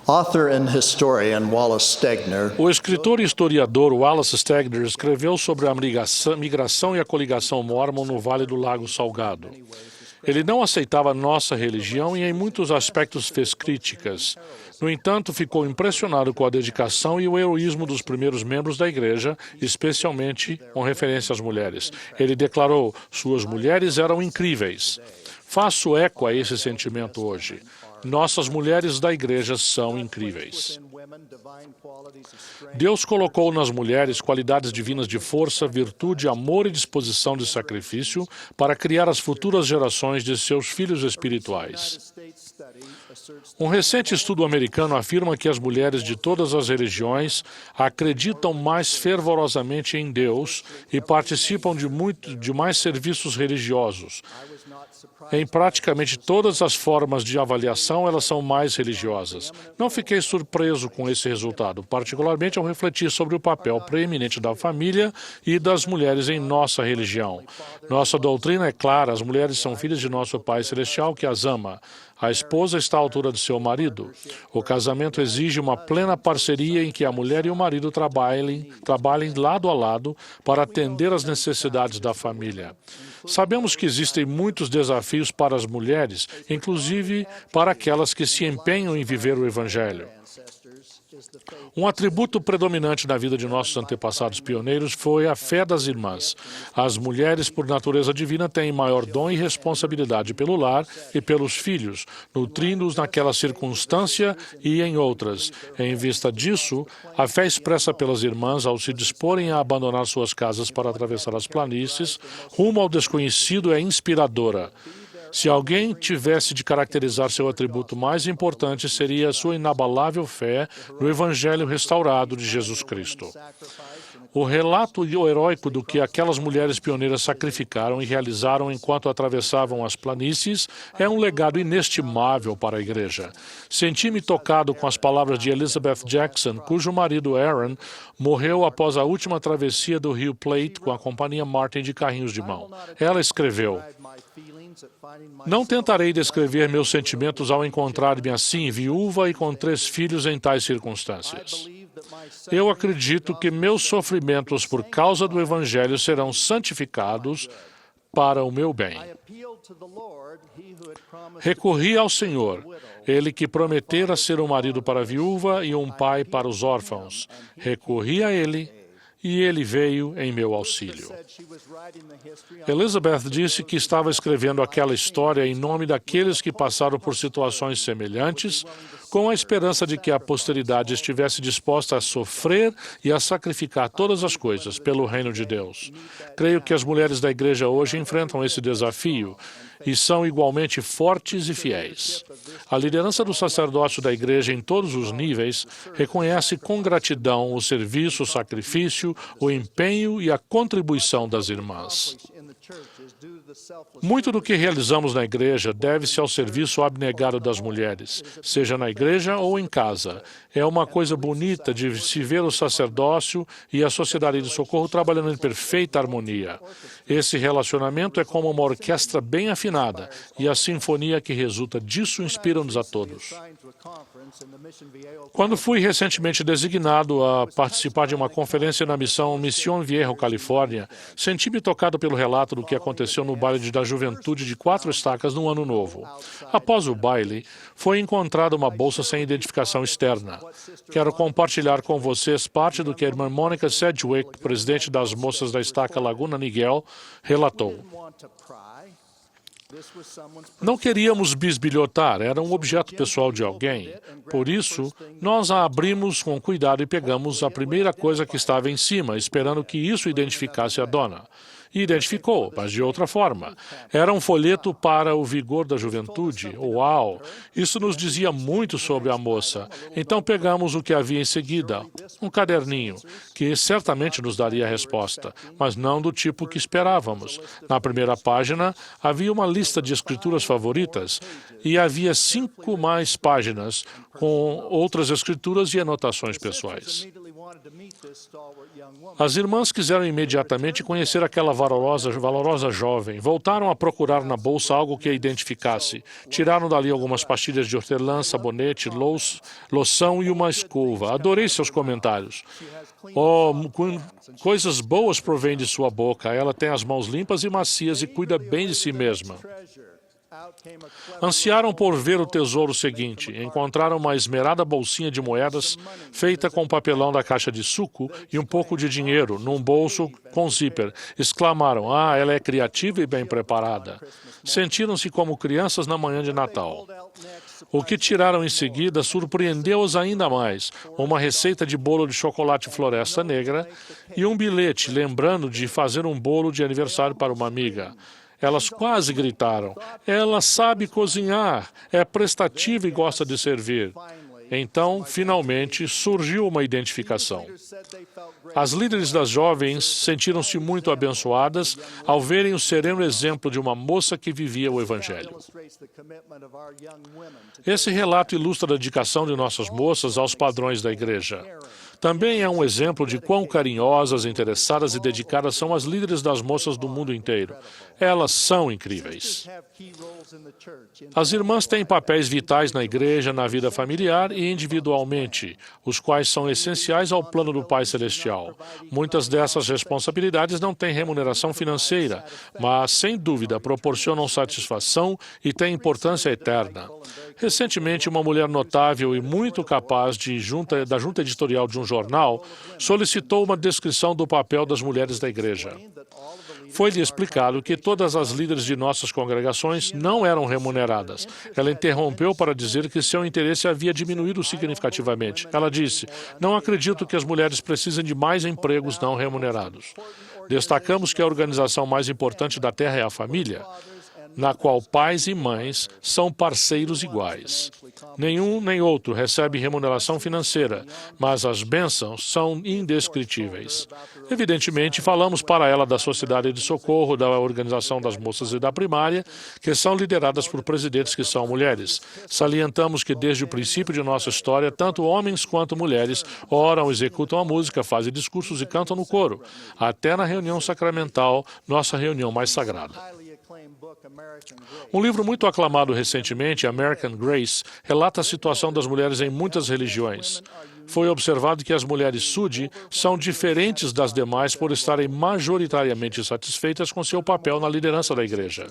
Author and historian Wallace Stegner O escritor e historiador Wallace Stegner escreveu sobre a migração e a coligação mórmon no Vale do Lago Salgado. Ele não aceitava nossa religião e em muitos aspectos fez críticas. No entanto, ficou impressionado com a dedicação e o heroísmo dos primeiros membros da igreja, especialmente com referência às mulheres. Ele declarou: suas mulheres eram incríveis. Faço eco a esse sentimento hoje. Nossas mulheres da igreja são incríveis. Deus colocou nas mulheres qualidades divinas de força, virtude, amor e disposição de sacrifício para criar as futuras gerações de seus filhos espirituais. Um recente estudo americano afirma que as mulheres de todas as religiões acreditam mais fervorosamente em Deus e participam de mais serviços religiosos. Em praticamente todas as formas de avaliação, elas são mais religiosas. Não fiquei surpreso com esse resultado, particularmente ao refletir sobre o papel preeminente da família e das mulheres em nossa religião. Nossa doutrina é clara: as mulheres são filhas de nosso Pai Celestial que as ama. A esposa está à altura de seu marido. O casamento exige uma plena parceria em que a mulher e o marido trabalhem lado a lado para atender às necessidades da família. Sabemos que existem muitos desafios para as mulheres, inclusive para aquelas que se empenham em viver o Evangelho. Um atributo predominante na vida de nossos antepassados pioneiros foi a fé das irmãs. As mulheres, por natureza divina, têm maior dom e responsabilidade pelo lar e pelos filhos, nutrindo-os naquela circunstância e em outras. Em vista disso, a fé expressa pelas irmãs ao se disporem a abandonar suas casas para atravessar as planícies, rumo ao desconhecido, é inspiradora. Se alguém tivesse de caracterizar seu atributo mais importante, seria a sua inabalável fé no Evangelho restaurado de Jesus Cristo. O relato heróico do que aquelas mulheres pioneiras sacrificaram e realizaram enquanto atravessavam as planícies é um legado inestimável para a igreja. Senti-me tocado com as palavras de Elizabeth Jackson, cujo marido Aaron morreu após a última travessia do Rio Plate com a companhia Martin de carrinhos de mão. Ela escreveu: não tentarei descrever meus sentimentos ao encontrar-me assim, viúva e com 3 filhos em tais circunstâncias. Eu acredito que meus sofrimentos por causa do Evangelho serão santificados para o meu bem. Recorri ao Senhor, Ele que prometera ser um marido para a viúva e um pai para os órfãos. Recorri a Ele e Ele veio em meu auxílio. Elizabeth disse que estava escrevendo aquela história em nome daqueles que passaram por situações semelhantes, com a esperança de que a posteridade estivesse disposta a sofrer e a sacrificar todas as coisas pelo reino de Deus. Creio que as mulheres da igreja hoje enfrentam esse desafio e são igualmente fortes e fiéis. A liderança do sacerdócio da igreja em todos os níveis reconhece com gratidão o serviço, o sacrifício, o empenho e a contribuição das irmãs. Muito do que realizamos na igreja deve-se ao serviço abnegado das mulheres, seja na igreja ou em casa. É uma coisa bonita de se ver o sacerdócio e a sociedade de socorro trabalhando em perfeita harmonia. Esse relacionamento é como uma orquestra bem afinada, e a sinfonia que resulta disso inspira-nos a todos. Quando fui recentemente designado a participar de uma conferência na missão Mission Viejo, Califórnia, senti-me tocado pelo relato do que aconteceu no baile da juventude de 4 estacas no Ano Novo. Após o baile, foi encontrada uma bolsa sem identificação externa. Quero compartilhar com vocês parte do que a irmã Mônica Sedgwick, presidente das moças da estaca Laguna Niguel, relatou. Não queríamos bisbilhotar, era um objeto pessoal de alguém. Por isso, nós a abrimos com cuidado e pegamos a primeira coisa que estava em cima, esperando que isso identificasse a dona. E identificou, mas de outra forma. Era um folheto para o vigor da juventude. Uau! Isso nos dizia muito sobre a moça. Então pegamos o que havia em seguida, um caderninho, que certamente nos daria a resposta, mas não do tipo que esperávamos. Na primeira página, havia uma lista de escrituras favoritas e havia 5 mais páginas com outras escrituras e anotações pessoais. As irmãs quiseram imediatamente conhecer aquela valorosa jovem. Voltaram a procurar na bolsa algo que a identificasse. Tiraram dali algumas pastilhas de hortelã, sabonete, loção e uma escova. Adorei seus comentários. Oh, coisas boas provêm de sua boca. Ela tem as mãos limpas e macias e cuida bem de si mesma. Ansiaram por ver o tesouro seguinte. Encontraram uma esmerada bolsinha de moedas feita com papelão da caixa de suco e um pouco de dinheiro num bolso com zíper. Exclamaram: "Ah, ela é criativa e bem preparada." Sentiram-se como crianças na manhã de Natal. O que tiraram em seguida surpreendeu-os ainda mais. Uma receita de bolo de chocolate Floresta Negra e um bilhete lembrando de fazer um bolo de aniversário para uma amiga. Elas quase gritaram: "Ela sabe cozinhar, é prestativa e gosta de servir." Então, finalmente, surgiu uma identificação. As líderes das jovens sentiram-se muito abençoadas ao verem o sereno exemplo de uma moça que vivia o Evangelho. Esse relato ilustra a dedicação de nossas moças aos padrões da igreja. Também é um exemplo de quão carinhosas, interessadas e dedicadas são as líderes das moças do mundo inteiro. Elas são incríveis. As irmãs têm papéis vitais na igreja, na vida familiar e individualmente, os quais são essenciais ao plano do Pai Celestial. Muitas dessas responsabilidades não têm remuneração financeira, mas, sem dúvida, proporcionam satisfação e têm importância eterna. Recentemente, uma mulher notável e muito capaz da junta editorial de um jornal solicitou uma descrição do papel das mulheres da igreja. Foi-lhe explicado que todas as líderes de nossas congregações não eram remuneradas. Ela interrompeu para dizer que seu interesse havia diminuído significativamente. Ela disse: "Não acredito que as mulheres precisem de mais empregos não remunerados. Destacamos que a organização mais importante da Terra é a família, na qual pais e mães são parceiros iguais. Nenhum nem outro recebe remuneração financeira, mas as bênçãos são indescritíveis." Evidentemente, falamos para ela da Sociedade de Socorro, da Organização das Moças e da Primária, que são lideradas por presidentes que são mulheres. Salientamos que desde o princípio de nossa história, tanto homens quanto mulheres oram, executam a música, fazem discursos e cantam no coro, até na reunião sacramental, nossa reunião mais sagrada. Um livro muito aclamado recentemente, American Grace, relata a situação das mulheres em muitas religiões. Foi observado que as mulheres Sudi são diferentes das demais por estarem majoritariamente satisfeitas com seu papel na liderança da igreja.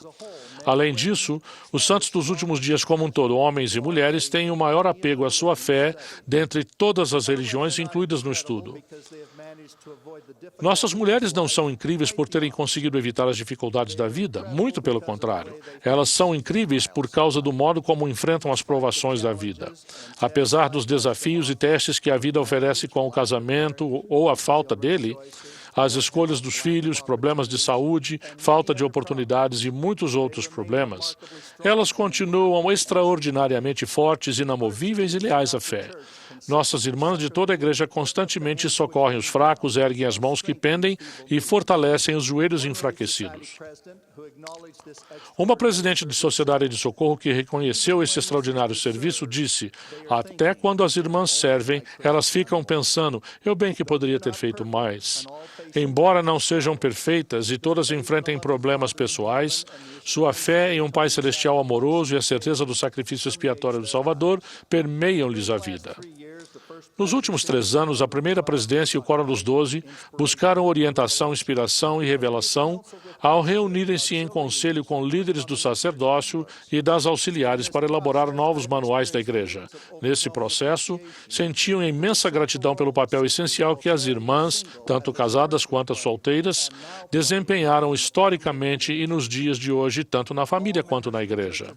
Além disso, os santos dos últimos dias como um todo, homens e mulheres, têm o maior apego à sua fé dentre todas as religiões incluídas no estudo. Nossas mulheres não são incríveis por terem conseguido evitar as dificuldades da vida, muito pelo contrário. Elas são incríveis por causa do modo como enfrentam as provações da vida. Apesar dos desafios e testes que a vida oferece com o casamento ou a falta dele, as escolhas dos filhos, problemas de saúde, falta de oportunidades e muitos outros problemas, elas continuam extraordinariamente fortes, inamovíveis e leais à fé. Nossas irmãs de toda a igreja constantemente socorrem os fracos, erguem as mãos que pendem e fortalecem os joelhos enfraquecidos. Uma presidente de Sociedade de Socorro que reconheceu esse extraordinário serviço disse: "Até quando as irmãs servem, elas ficam pensando, eu bem que poderia ter feito mais." Embora não sejam perfeitas e todas enfrentem problemas pessoais, sua fé em um Pai Celestial amoroso e a certeza do sacrifício expiatório do Salvador permeiam-lhes a vida. Nos últimos 3 anos, a primeira presidência e o Quórum dos 12 buscaram orientação, inspiração e revelação ao reunirem-se em conselho com líderes do sacerdócio e das auxiliares para elaborar novos manuais da igreja. Nesse processo, sentiam imensa gratidão pelo papel essencial que as irmãs, tanto casadas quanto solteiras, desempenharam historicamente e nos dias de hoje, tanto na família quanto na igreja.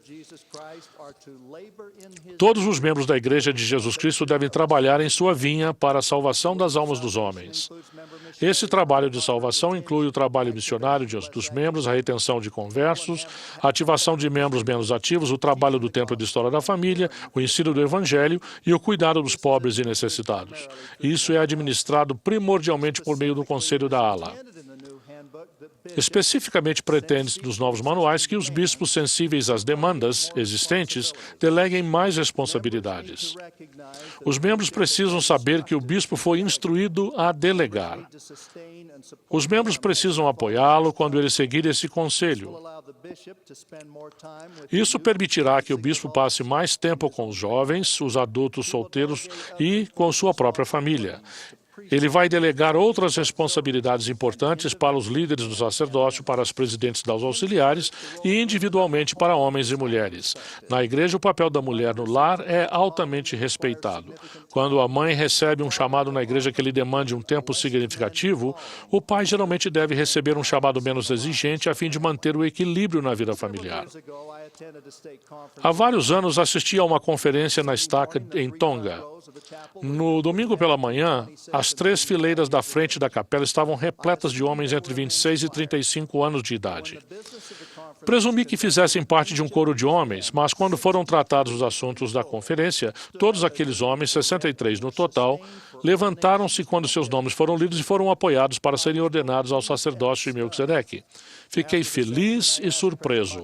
Todos os membros da Igreja de Jesus Cristo devem trabalhar em sua vinha para a salvação das almas dos homens. Esse trabalho de salvação inclui o trabalho missionário dos membros, a retenção de conversos, a ativação de membros menos ativos, o trabalho do Templo de História da Família, o ensino do Evangelho e o cuidado dos pobres e necessitados. Isso é administrado primordialmente por meio do Conselho da ALA. Especificamente, pretende-se dos novos manuais que os bispos sensíveis às demandas existentes deleguem mais responsabilidades. Os membros precisam saber que o bispo foi instruído a delegar. Os membros precisam apoiá-lo quando ele seguir esse conselho. Isso permitirá que o bispo passe mais tempo com os jovens, os adultos solteiros e com sua própria família. Ele vai delegar outras responsabilidades importantes para os líderes do sacerdócio, para os presidentes dos auxiliares e individualmente para homens e mulheres. Na igreja, o papel da mulher no lar é altamente respeitado. Quando a mãe recebe um chamado na igreja que lhe demande um tempo significativo, o pai geralmente deve receber um chamado menos exigente a fim de manter o equilíbrio na vida familiar. Há vários anos assisti a uma conferência na estaca em Tonga. No domingo pela manhã, as 3 fileiras da frente da capela estavam repletas de homens entre 26 e 35 anos de idade. Presumi que fizessem parte de um coro de homens, mas quando foram tratados os assuntos da conferência, todos aqueles homens, 63 no total, levantaram-se quando seus nomes foram lidos e foram apoiados para serem ordenados ao sacerdócio de Melquisedeque. Fiquei feliz e surpreso.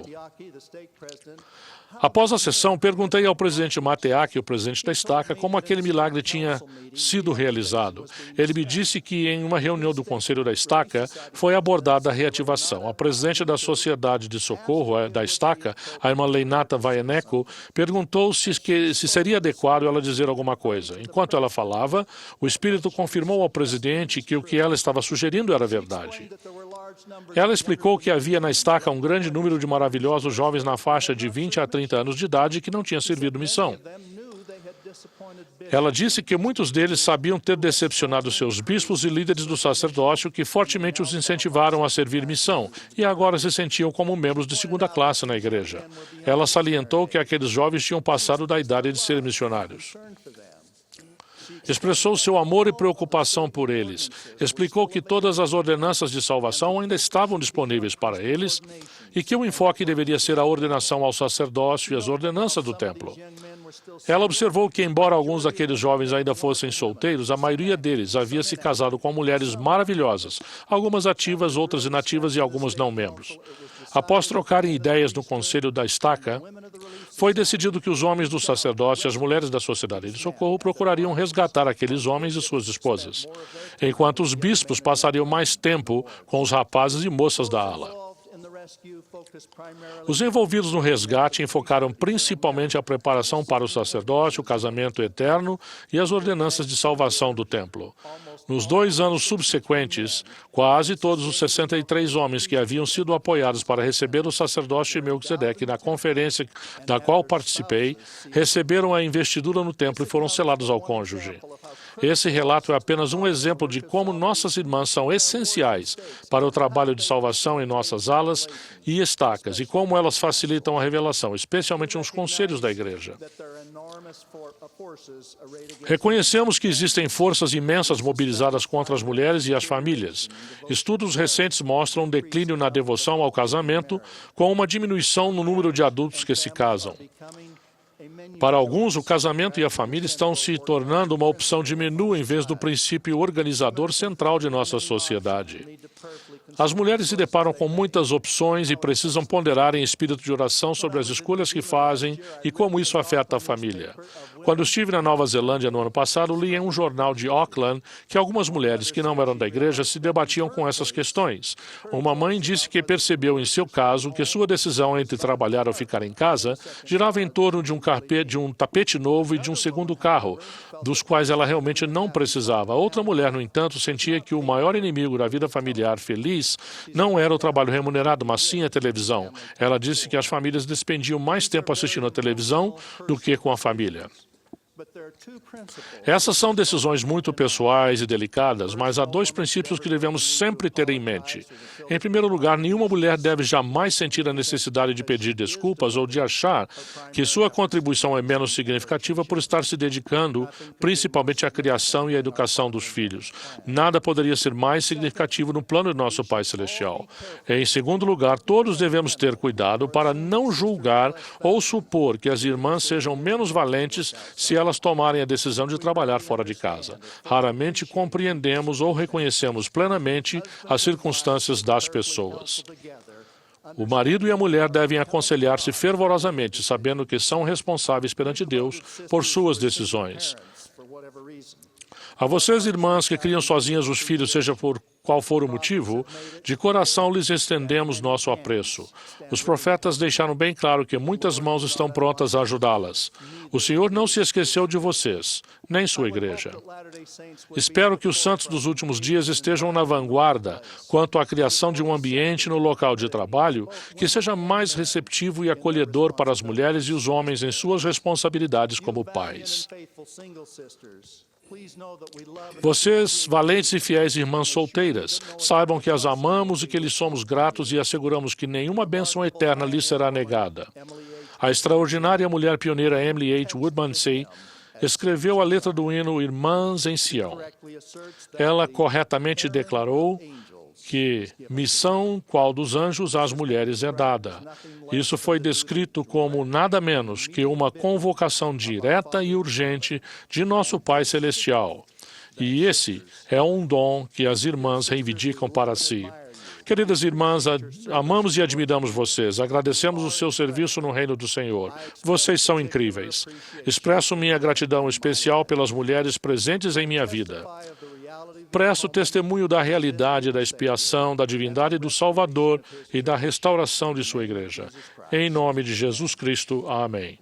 Após a sessão, perguntei ao presidente Mateaki, o presidente da estaca, como aquele milagre tinha sido realizado. Ele me disse que em uma reunião do conselho da estaca foi abordada a reativação. A presidente da Sociedade de Socorro da estaca, a irmã Leinata Vaeneco, perguntou se seria adequado ela dizer alguma coisa. Enquanto ela falava, o espírito confirmou ao presidente que o que ela estava sugerindo era verdade. Ela explicou que havia na estaca um grande número de maravilhosos jovens na faixa de 20 a 30 anos de idade que não tinham servido missão. Ela disse que muitos deles sabiam ter decepcionado seus bispos e líderes do sacerdócio que fortemente os incentivaram a servir missão e agora se sentiam como membros de segunda classe na igreja. Ela salientou que aqueles jovens tinham passado da idade de ser missionários. Expressou seu amor e preocupação por eles. Explicou que todas as ordenanças de salvação ainda estavam disponíveis para eles e que o enfoque deveria ser a ordenação ao sacerdócio e as ordenanças do templo. Ela observou que, embora alguns daqueles jovens ainda fossem solteiros, a maioria deles havia se casado com mulheres maravilhosas, algumas ativas, outras inativas e algumas não membros. Após trocarem ideias no conselho da estaca, foi decidido que os homens do sacerdócio e as mulheres da Sociedade de Socorro procurariam resgatar aqueles homens e suas esposas, enquanto os bispos passariam mais tempo com os rapazes e moças da ala. Os envolvidos no resgate enfocaram principalmente a preparação para o sacerdócio, o casamento eterno e as ordenanças de salvação do templo. Nos 2 anos subsequentes, quase todos os 63 homens que haviam sido apoiados para receber o sacerdócio de Melquisedeque na conferência da qual participei, receberam a investidura no templo e foram selados ao cônjuge. Esse relato é apenas um exemplo de como nossas irmãs são essenciais para o trabalho de salvação em nossas alas e estacas, e como elas facilitam a revelação, especialmente nos conselhos da igreja. Reconhecemos que existem forças imensas mobilizadas contra as mulheres e as famílias. Estudos recentes mostram um declínio na devoção ao casamento, com uma diminuição no número de adultos que se casam. Para alguns, o casamento e a família estão se tornando uma opção de menu em vez do princípio organizador central de nossa sociedade. As mulheres se deparam com muitas opções e precisam ponderar em espírito de oração sobre as escolhas que fazem e como isso afeta a família. Quando estive na Nova Zelândia no ano passado, li em um jornal de Auckland que algumas mulheres que não eram da igreja se debatiam com essas questões. Uma mãe disse que percebeu em seu caso que sua decisão entre trabalhar ou ficar em casa girava em torno de um tapete novo e de um segundo carro, dos quais ela realmente não precisava. Outra mulher, no entanto, sentia que o maior inimigo da vida familiar feliz não era o trabalho remunerado, mas sim a televisão. Ela disse que as famílias despendiam mais tempo assistindo a televisão do que com a família. Essas são decisões muito pessoais e delicadas, mas há 2 princípios que devemos sempre ter em mente. Em primeiro lugar, nenhuma mulher deve jamais sentir a necessidade de pedir desculpas ou de achar que sua contribuição é menos significativa por estar se dedicando principalmente à criação e à educação dos filhos. Nada poderia ser mais significativo no plano de nosso Pai Celestial. Em segundo lugar, todos devemos ter cuidado para não julgar ou supor que as irmãs sejam menos valentes se elas elas tomarem a decisão de trabalhar fora de casa. Raramente compreendemos ou reconhecemos plenamente as circunstâncias das pessoas. O marido e a mulher devem aconselhar-se fervorosamente, sabendo que são responsáveis perante Deus por suas decisões. A vocês, irmãs, que criam sozinhas os filhos, seja por qual for o motivo, de coração lhes estendemos nosso apreço. Os profetas deixaram bem claro que muitas mãos estão prontas a ajudá-las. O Senhor não se esqueceu de vocês, nem sua igreja. Espero que os santos dos últimos dias estejam na vanguarda quanto à criação de um ambiente no local de trabalho que seja mais receptivo e acolhedor para as mulheres e os homens em suas responsabilidades como pais. Vocês, valentes e fiéis irmãs solteiras, saibam que as amamos e que lhes somos gratos e asseguramos que nenhuma bênção eterna lhes será negada. A extraordinária mulher pioneira Emily H. Woodmansey escreveu a letra do hino Irmãs em Sião. Ela corretamente declarou que missão qual dos anjos às mulheres é dada. Isso foi descrito como nada menos que uma convocação direta e urgente de nosso Pai Celestial. E esse é um dom que as irmãs reivindicam para si. Queridas irmãs, amamos e admiramos vocês. Agradecemos o seu serviço no reino do Senhor. Vocês são incríveis. Expresso minha gratidão especial pelas mulheres presentes em minha vida. Presto testemunho da realidade da expiação, da divindade do Salvador e da restauração de sua igreja. Em nome de Jesus Cristo. Amém.